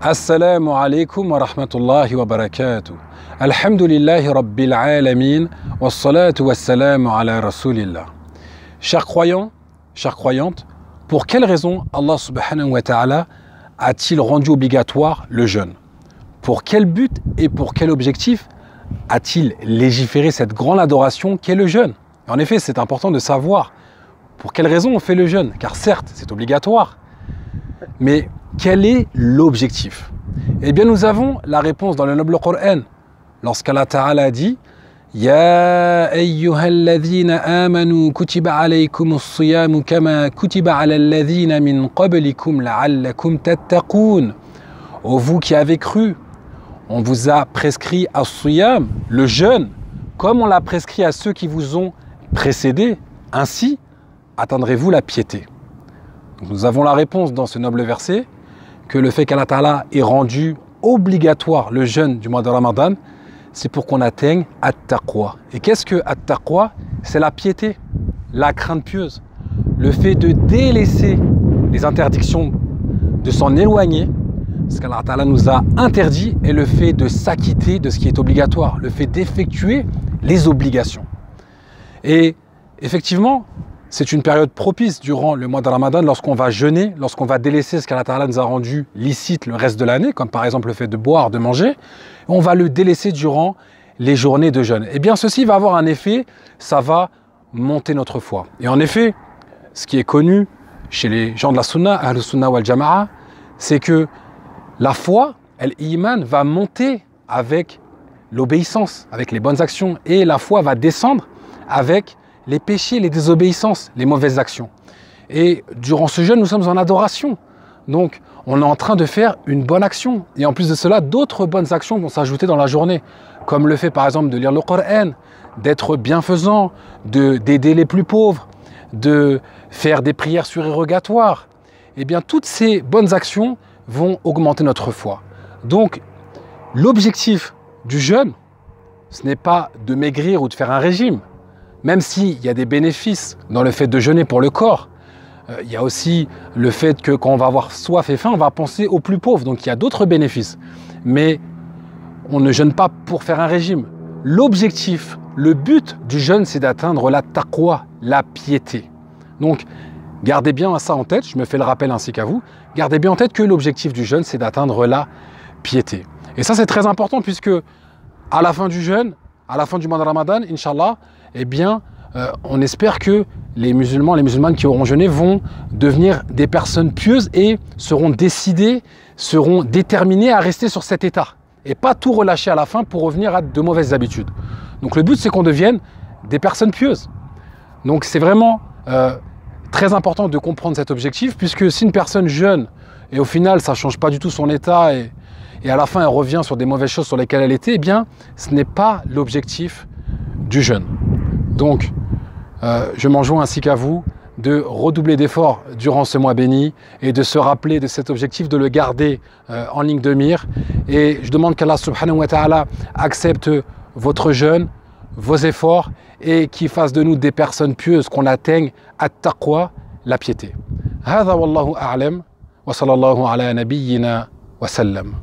Assalamu alaikum wa rahmatullahi wa barakatuh. Alhamdulillahi rabbil alamin wa salatu wa salamu ala rasulillah. Chers croyants, chères croyantes, pour quelle raison Allah subhanahu wa ta'ala a-t-il rendu obligatoire le jeûne? Pour quel but et pour quel objectif a-t-il légiféré cette grande adoration qu'est le jeûne? En effet, c'est important de savoir pour quelle raison on fait le jeûne, car certes, c'est obligatoire, mais quel est l'objectif? Eh bien, nous avons la réponse dans le noble Coran, lorsqu'Allah Ta'ala dit Ya ayyuhalladhina amanu kutiba alaykumus siyamu kama kutiba ala alladhina min qablikum la'allakum tattaqun. Ô vous qui avez cru, on vous a prescrit as-siyam, le jeûne, comme on l'a prescrit à ceux qui vous ont précédés. Ainsi atteindrez-vous la piété. Donc, nous avons la réponse dans ce noble verset que le fait qu'Allah Ta'ala ait rendu obligatoire le jeûne du mois de Ramadan, c'est pour qu'on atteigne at-taqwa. Et qu'est-ce que at-taqwa? C'est la piété, la crainte pieuse, le fait de délaisser les interdictions, de s'en éloigner, ce qu'Allah Ta'ala nous a interdit, et le fait de s'acquitter de ce qui est obligatoire, le fait d'effectuer les obligations. Et effectivement, c'est une période propice durant le mois de Ramadan lorsqu'on va jeûner, lorsqu'on va délaisser ce qu'Allah Ta'ala nous a rendu licite le reste de l'année, comme par exemple le fait de boire, de manger, on va le délaisser durant les journées de jeûne. Eh bien, ceci va avoir un effet, ça va monter notre foi. Et en effet, ce qui est connu chez les gens de la Sunna, Ahlus Sunna wal Jama'a, c'est que la foi, l'iman, va monter avec l'obéissance, avec les bonnes actions, et la foi va descendre avec les péchés, les désobéissances, les mauvaises actions. Et durant ce jeûne, nous sommes en adoration. Donc, on est en train de faire une bonne action. Et en plus de cela, d'autres bonnes actions vont s'ajouter dans la journée. Comme le fait, par exemple, de lire le Coran, d'être bienfaisant, d'aider les plus pauvres, de faire des prières surérogatoires. Eh bien, toutes ces bonnes actions vont augmenter notre foi. Donc, l'objectif du jeûne, ce n'est pas de maigrir ou de faire un régime. Même s'il y a des bénéfices dans le fait de jeûner pour le corps, il y a aussi le fait que quand on va avoir soif et faim, on va penser aux plus pauvres. Donc il y a d'autres bénéfices. Mais on ne jeûne pas pour faire un régime. L'objectif, le but du jeûne, c'est d'atteindre la taqwa, la piété. Donc gardez bien ça en tête, je me fais le rappel ainsi qu'à vous. Gardez bien en tête que l'objectif du jeûne, c'est d'atteindre la piété. Et ça, c'est très important puisque à la fin du jeûne, à la fin du mois de Ramadan, Inch'Allah, eh bien, on espère que les musulmans, les musulmanes qui auront jeûné vont devenir des personnes pieuses et seront décidés, seront déterminés à rester sur cet état et pas tout relâcher à la fin pour revenir à de mauvaises habitudes. Donc le but, c'est qu'on devienne des personnes pieuses. Donc c'est vraiment très important de comprendre cet objectif, puisque si une personne jeûne et au final, ça ne change pas du tout son état et à la fin, elle revient sur des mauvaises choses sur lesquelles elle était, eh bien, ce n'est pas l'objectif du jeûne. Donc, je m'en joins ainsi qu'à vous de redoubler d'efforts durant ce mois béni et de se rappeler de cet objectif, de le garder en ligne de mire. Et je demande qu'Allah subhanahu wa ta'ala accepte votre jeûne, vos efforts et qu'il fasse de nous des personnes pieuses, qu'on atteigne at-taqwa, la piété. Hadha wallahu a'lam wa sallallahu ala nabiyyina wa sallam.